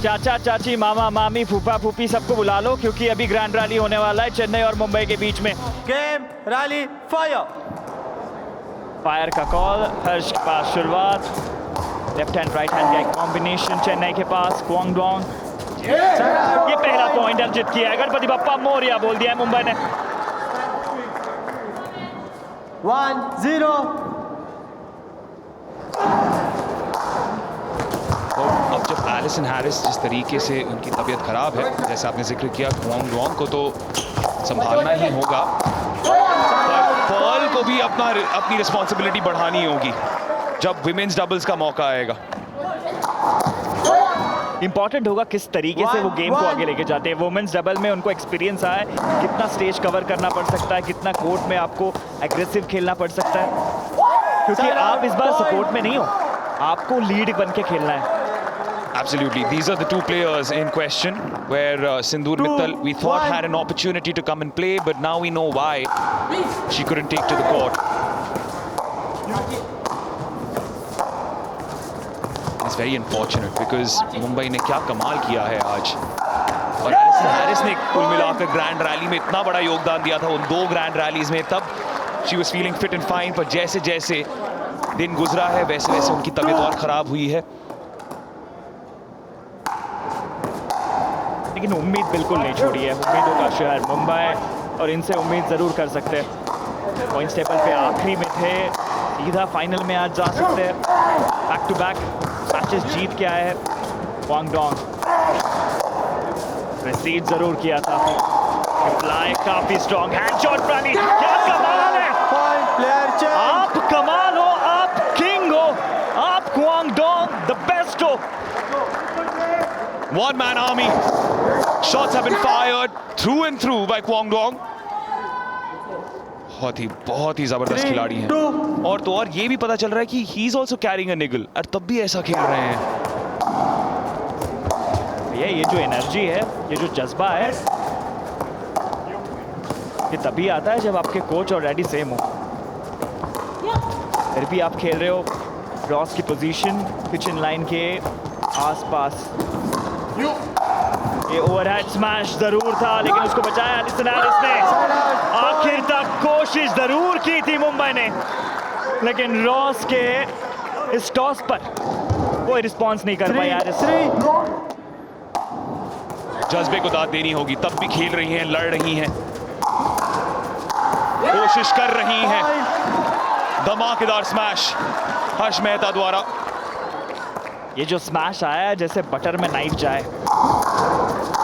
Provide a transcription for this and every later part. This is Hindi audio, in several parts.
चाचा चाची मामा मामी फूफा फूफी सबको बुला लो, क्योंकि अभी ग्रैंड रैली होने वाला है चेन्नई और मुंबई के बीच में। Game rally fire. फायर का कॉल, हर्ष के पास शुरुआत, लेफ्ट हैंड राइट हैंड का एक कॉम्बिनेशन चेन्नई के पास। क्वांगडोंग, ये पहला पॉइंट अर्जित किया है। गणपति बप्पा मोरिया बोल दिया है मुंबई ने। 1-0। अब जब एलिसन हैरिस जिस तरीके से उनकी तबीयत खराब है, जैसे आपने जिक्र किया, क्वांगडोंग को तो संभालना ही होगा, पर पर्ल को भी अपनी रिस्पॉन्सिबिलिटी बढ़ानी होगी जब विमेंस डबल्स का मौका आएगा। इंपॉर्टेंट होगा किस तरीके से वो गेम को आगे लेके जाते हैं। वुमेन्स डबल में उनको एक्सपीरियंस आया है, कितना स्टेज कवर करना पड़ सकता है, कितना कोर्ट में आपको एग्रेसिव खेलना पड़ सकता है, क्योंकि आप इस बार सपोर्ट में नहीं हो, आपको लीड बन के खेलना है। Absolutely, these are the two players in question, where Sindoor Mittal we thought had an opportunity to come and play, but now we know why she couldn't take to the court. It's very unfortunate because Mumbai ने क्या कमाल किया है आज, और एलिसन हैरिस ने कुल मिलाकर ग्रैंड रैली में इतना बड़ा योगदान दिया था उन 2 ग्रैंड रैलीज में। तब she was feeling fit and fine, पर जैसे जैसे दिन गुजरा है वैसे वैसे उनकी तबीयत और खराब हुई है। लेकिन उम्मीद बिल्कुल नहीं छोड़ी है, उम्मीदों का शहर मुंबई, और इनसे उम्मीद ज़रूर कर सकते हैं। पॉइंट्स टेबल पे आखिरी में थे, सीधा फाइनल में आज जा सकते हैं। बैक टू बैक मैचेस जीत के आए हैं क्वांगडोंग। रिसीव जरूर किया था, रिप्लाई काफी स्ट्रॉन्ग हैंड शॉट। प्राणी क्या कमाल है, आप कमाल हो, आप किंग हो, आप क्वांगडोंग द बेस्ट हो। One man army. Shots have been fired through and through by Kwangdong. बहुत ही जबरदस्त खिलाड़ी हैं, और तो और ये भी पता चल रहा है कि he is also carrying a niggle, और तब भी ऐसा खेल रहे हैं। ये जो एनर्जी है, ये जो जज्बा है, ये तभी आता है जब आपके कोच और डैडी सेम हो। फिर भी आप खेल रहे हो क्रॉस की पोजीशन, किचन लाइन के आसपास। ये ओवरहैंड स्मैश जरूर था, लेकिन उसको बचाया एलिसन हैरिस ने। आखिर तक कोशिश जरूर की थी मुंबई ने, लेकिन रॉस के इस टॉस पर कोई रिस्पांस नहीं कर पाई हैरिस। जज्बे को दाद देनी होगी, तब भी खेल रही हैं, लड़ रही हैं, कोशिश कर रही हैं। धमाकेदार स्मैश हर्ष मेहता द्वारा। ये जो स्मैश आया है जैसे बटर में नाइफ जाए,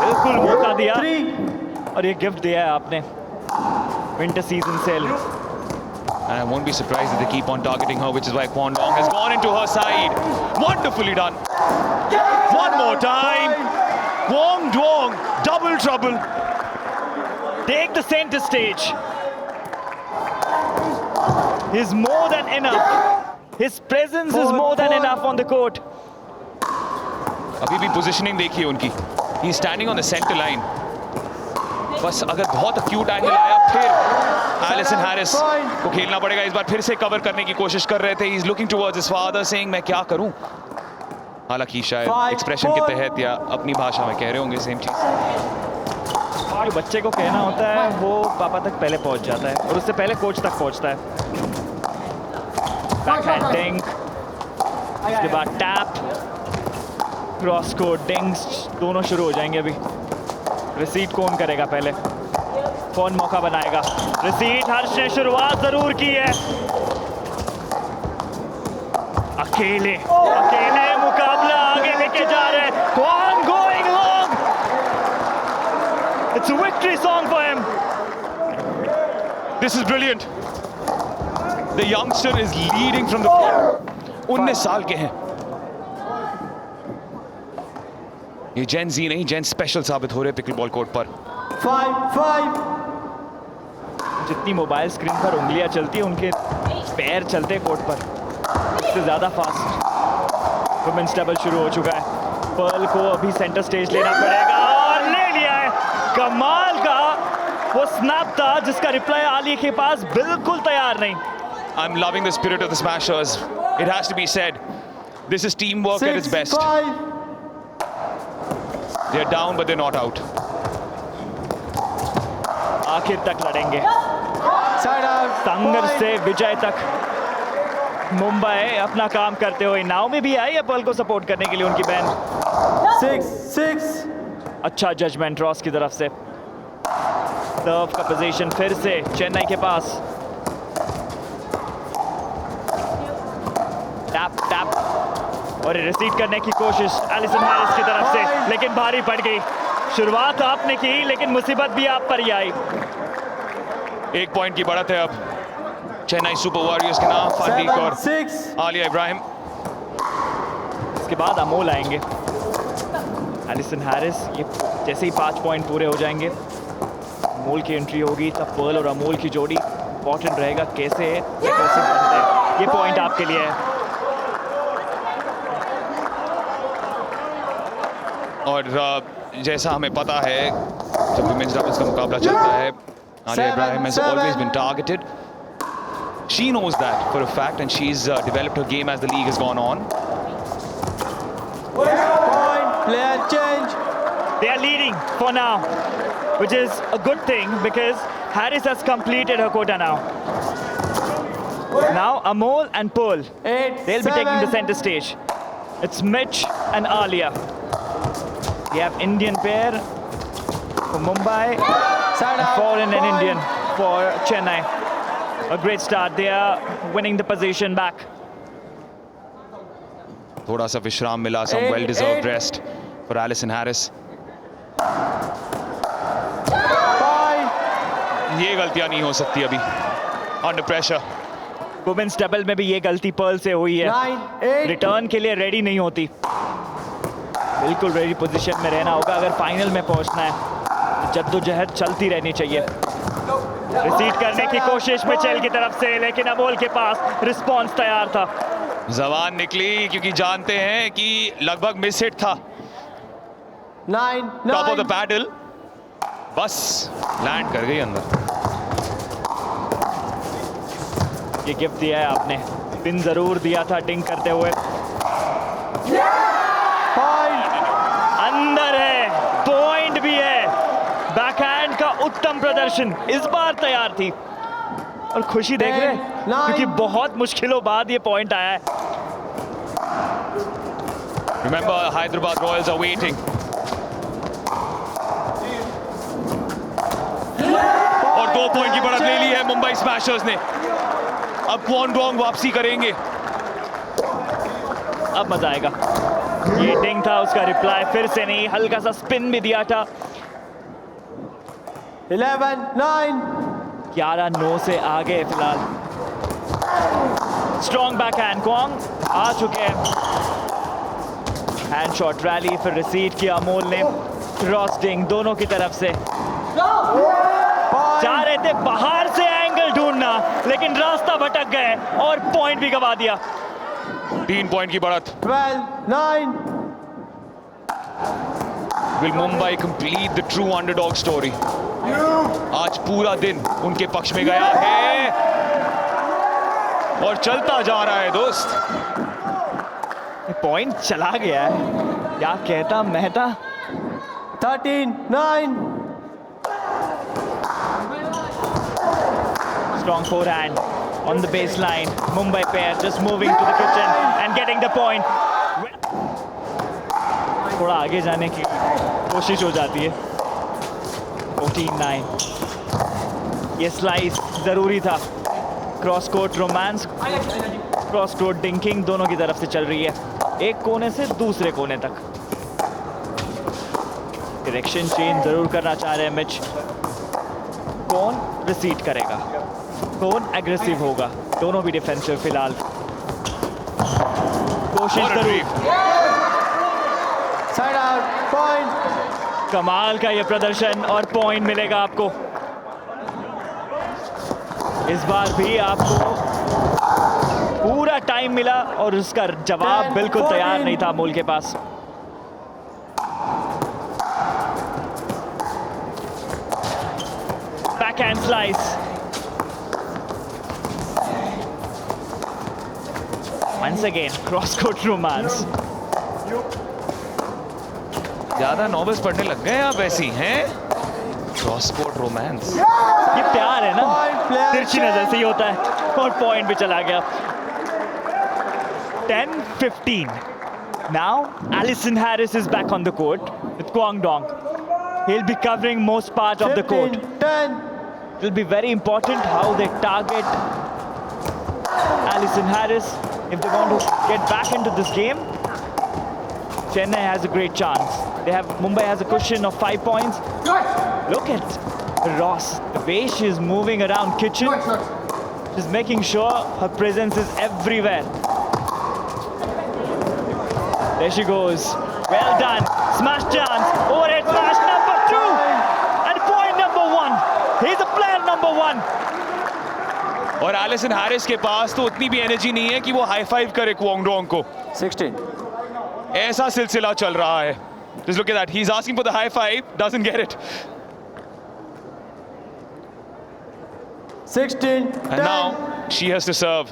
बिल्कुल मौका दिया, और ये गिफ्ट दिया है आपने winter season cell. And I won't be surprised if they keep on targeting her, which is why Kwangdong has gone into her side. Wonderfully done. One more time. Kwangdong, double trouble. Take the center stage. He's more than enough. His presence is more than enough on the court. अभी भी पोजीशनिंग देखिए उनकी, He's standing on the center line. बस अगर बहुत अक्यूट एंगल आया, फिर एलिसन हैरिस को खेलना पड़ेगा। इस बार फिर से कवर करने की कोशिश कर रहे थे। He's looking towards his father, saying मैं क्या करूं। हालांकि शायद एक्सप्रेशन के तहत या अपनी भाषा में कह रहे होंगे सेम चीज। जो बच्चे को कहना होता है वो पापा तक पहले पहुंच जाता है, और उससे पहले कोच तक पहुंचता है। बैकहैंड डिंक, उसके बाद टैप, क्रॉस को डिंग्स, दोनों शुरू हो जाएंगे अभी। रिसीट कौन करेगा पहले, कौन मौका बनाएगा? रिसीट हर्ष ने शुरुआत जरूर की है, अकेले मुकाबला आगे लेके जा रहे हैं। Kwang going long. It's a victory song for him. This is brilliant. The youngster is leading from the front. 19 साल के हैं। ये जेन जी नहीं, जेन स्पेशल साबित हो रहे पिकल बॉल कोर्ट पर। 5-5। जितनी मोबाइल स्क्रीन पर उंगलियां चलती है, उनके पैर चलते हैं कोर्ट पर, इससे ज्यादा फास्ट। वुमेन्स डबल शुरू हो चुका है। पर्ल को अभी सेंटर स्टेज लेना पड़ेगा, और ले लिया है। कमाल का वो स्नैप था जिसका रिप्लाई आली के पास बिल्कुल तैयार नहीं। I'm loving the spirit of the Smashers. It has to be said. This is teamwork at its best. 6-5. They're down, but they're not out. आखिर तक लड़ेंगे, Side out. संघर्ष Point. से विजय तक मुंबई अपना काम करते हुए। नाओमी भी आई है पर्ल को सपोर्ट करने के लिए, उनकी बहन। 6-6. अच्छा जजमेंट रॉस की तरफ से। सर्व का पोजीशन फिर से चेन्नई के पास। टैप टैप और रिसीव करने की कोशिश एलिसन हैरिस की तरफ से, लेकिन भारी पड़ गई। शुरुआत आपने की, लेकिन मुसीबत भी आप पर ही आई। 1 पॉइंट की बढ़त है अब चेन्नई सुपर वॉरियर्स के नाम। फांडीक और 7-6. आलिया इब्राहिम। इसके बाद अमोल आएंगे। एलिसन हैरिस, ये जैसे ही 5 पॉइंट पूरे हो जाएंगे, अमोल की एंट्री होगी, तब पर्ल और अमोल की जोड़ी इंपॉर्टेंट रहेगा। कैसे aggressive बनते हैं, ये पॉइंट आपके लिए है। और जैसा हमें पता है, जब विमेंस डबल्स का मुकाबला चलता है, Alia Ibrahim has always been targeted. She knows that for a fact, and she's developed her game as the league has gone on. Point. Player change. They are leading for now, which is a good thing because Harris has completed her quota now. Now Amol and Pearl, 8. they'll be taking the center stage. It's Mitch and Alia. We have Indian pair for Mumbai, Side out. foreign and Point. Indian for Chennai. A great start. They are winning the position back. थोड़ा सा विश्राम मिला, some Eight, well-deserved 8. rest for Alison Harris. Point. ये गलतियां नहीं हो सकती अभी under pressure. वुमेन्स डबल में भी ये गलती पर्ल से हुई है। 9-8. रिटर्न के लिए रेडी नहीं होती। बिल्कुल रेडी पोजीशन में रहना होगा अगर फाइनल में पहुंचना है। जद्दोजहद चलती रहनी चाहिए। रिसीव करने की कोशिश मिचेल की तरफ से, लेकिन अमोल के पास रिस्पांस तैयार था। जबान निकली क्योंकि जानते हैं कि लगभग मिस हिट था। 9. Top of the 9. पैडल, बस लैंड कर गई अंदर। ये गिफ्ट दिया है आपने, पिन जरूर दिया था डिंग करते हुए। Point. अंदर है, पॉइंट भी है। बैकहैंड का उत्तम प्रदर्शन इस बार तैयार थी, और खुशी देख रहे हैं 9. क्योंकि बहुत मुश्किलों बाद ये पॉइंट आया है। Remember, Hyderabad Royals are waiting. और 2 पॉइंट की बढ़त ले ली है मुंबई स्मैशर्स ने। अब क्वानडोंग वापसी करेंगे। अब मजा आएगा। ये डिंग था, उसका रिप्लाई फिर से नहीं, हल्का सा स्पिन भी दिया था। 11-9. 11-9 से आगे फिलहाल। स्ट्रॉन्ग बैक हैंड, क्वांग आ चुके हैं। हैंड शॉट रैली, फिर रिसीव किया अमोल ने। क्रॉस डिंग दोनों की तरफ से। चाह रहे थे बाहर से एंगल ढूंढना, लेकिन रास्ता भटक गए और पॉइंट भी गवा दिया। 3 पॉइंट की बढ़त। 12-9. Will Mumbai complete the true underdog story? आज पूरा दिन उनके पक्ष में गया है और चलता जा रहा है दोस्त। पॉइंट चला गया है, क्या कहता Mehta. 13-9. Strong forehand on the baseline. Mumbai pair just moving to the kitchen and getting the point. थोड़ा आगे जाने की कोशिश हो जाती है। 14-9। ये स्लाइस जरूरी था। Cross court romance, cross court डिंकिंग दोनों की तरफ से चल रही है, एक कोने से दूसरे कोने तक। डायरेक्शन चेंज जरूर करना चाह रहे हैं मिच। कौन रिसीट करेगा, कौन एग्रेसिव होगा, दोनों भी डिफेंसिव फिलहाल। कोशिश जरूर। Side out. Point. कमाल का ये प्रदर्शन और पॉइंट मिलेगा आपको। इस बार भी आपको पूरा टाइम मिला और उसका जवाब 10, बिल्कुल तैयार 14. नहीं था अमोल के पास। Backhand slice. Once again, cross-court romance. ज्यादा नॉवेल्स पढ़ने लग गए आप ऐसी हैं? Cross court romance. ये प्यार है ना, Point, player तिरछी नजर से ही होता है। और पॉइंट भी चला गया। 10-15. Now Alison Harris is back on the court with Kwang Dong. He'll be covering most part of the court. 10. It will be very important how they target Alison Harris if they want to get back into this game. Chennai has a great chance. Mumbai has a cushion of 5 points. Look at Ross, the way she is moving around kitchen. She's making sure her presence is everywhere. There she goes. Well done. Smash chance. Overhead smash number 2. And point number 1. He's a player number 1. और एलिसन हैरिस के पास तो उतनी भी एनर्जी नहीं है कि वो हाई फाइव करे क्वांग डोंग को। 16. ऐसा सिलसिला चल रहा है। Just look at that. He's asking for the high five, doesn't get it. 16. And 10. now she has to serve.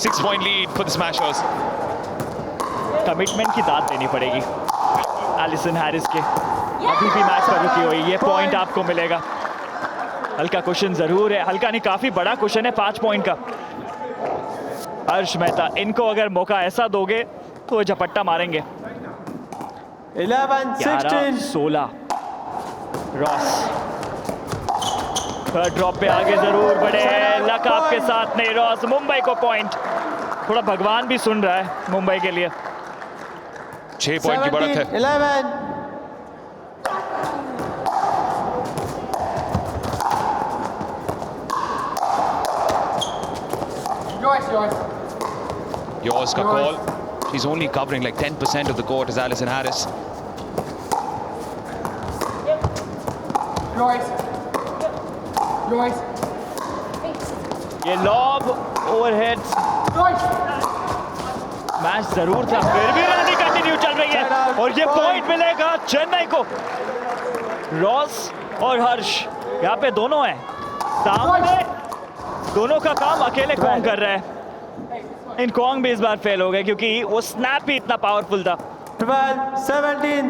6-point lead for the Smashers. Commitment की दाद देनी पड़ेगी एलिसन हैरिस के। अभी भी मैच पर रुकी हुई, ये पॉइंट आपको मिलेगा। हल्का क्वेश्चन जरूर है, हल्का नहीं काफी बड़ा क्वेश्चन है 5 पॉइंट का। हर्ष मेहता, इनको अगर मौका ऐसा दोगे तो वो झपट्टा मारेंगे। 11. 16. 16 रॉस थर्ड ड्रॉप पे आगे जरूर बढ़े। लक आपके साथ नहीं रॉस। मुंबई को पॉइंट। थोड़ा भगवान भी सुन रहा है मुंबई के लिए। 6 पॉइंट की बढ़त 17. है। 11. Yours ka call. She's only covering like 10% of the court as Alison Harris. ये लॉब ओवरहेड मैच जरूर था, फिर भी रैली कंटिन्यू चल रही है और ये पॉइंट मिलेगा चेन्नई को। रॉस और हर्ष यहाँ पे दोनों हैं सामने। दोनों का काम अकेले कौन कर रहा है। इन कॉन्ग भी इस बार फेल हो गए क्योंकि वो स्नैप ही इतना पावरफुल था। 12. 17.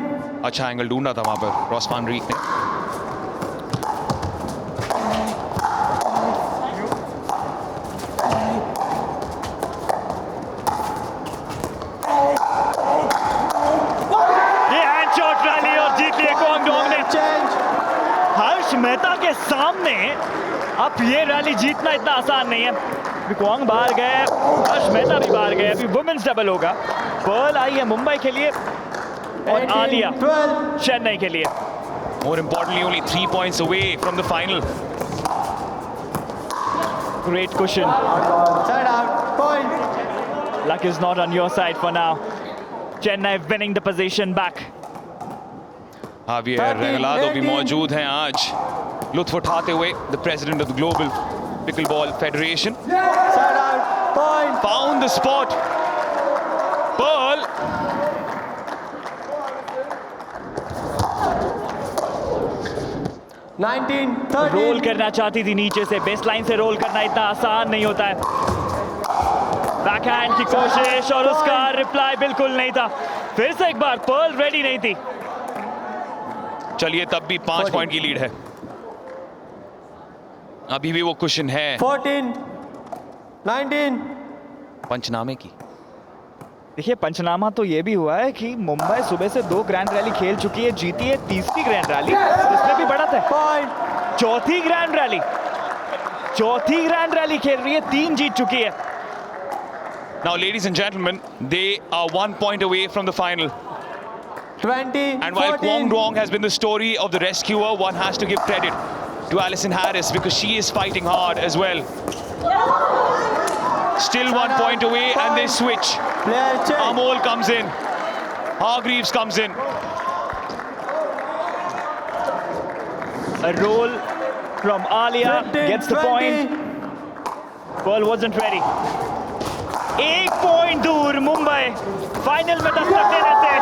अच्छा एंगल ढूंढा था वहां पर रॉस वान रीक ने। ये हैंड शॉट रैली और जीत लिए क्वांग डोंग ने। Change. हर्ष मेहता के सामने अब ये रैली जीतना इतना आसान नहीं है। अभी क्वांग बाहर गए, हर्ष मेहता भी बाहर गए। अभी वुमेन्स डबल होगा। पर्ल आई है मुंबई के लिए और 18. आलिया 12. चेन्नई के लिए। More importantly, only 3 points away from the final. Great cushion. Side out. Point. Luck is not on your side for now. Chennai winning the position back. Javier 13, Regalado भी 18. मौजूद हैं आज लुत्फ उठाते हुए। The president of the Global Pickleball Federation Side out. Point. found the spot. Pearl. Role करना चाहती थी नीचे से, बेस लाइन से रोल करना इतना आसान नहीं होता है। बैकहैंड की कोशिश और उसका रिप्लाई बिल्कुल नहीं था। फिर से एक बार पर्ल रेडी नहीं थी। चलिए तब भी 5 पॉइंट की लीड है। अभी भी वो कुशन है 14. 19. पंचनामे की। देखिए पंचनामा तो ये भी हुआ है कि मुंबई सुबह से 2 ग्रैंड रैली खेल चुकी है, जीती है 3री ग्रैंड रैली, इसमें भी बढ़त है। Point. 4थी ग्रैंड रैली खेल रही है, 3 जीत चुकी है। Now ladies and gentlemen, they are 1 point away from the final. 20. And while 14. Kwang Dong has been the story of the rescuer, one has to give credit to Alison Harris because she is fighting hard as well. Still 1 point away and they switch. Player change. Amol comes in. Hargreaves comes in. A roll from Alia 15, gets the 20. point. Pearl wasn't ready. 1 point दूर मुंबई फाइनल में दस्तक देने से।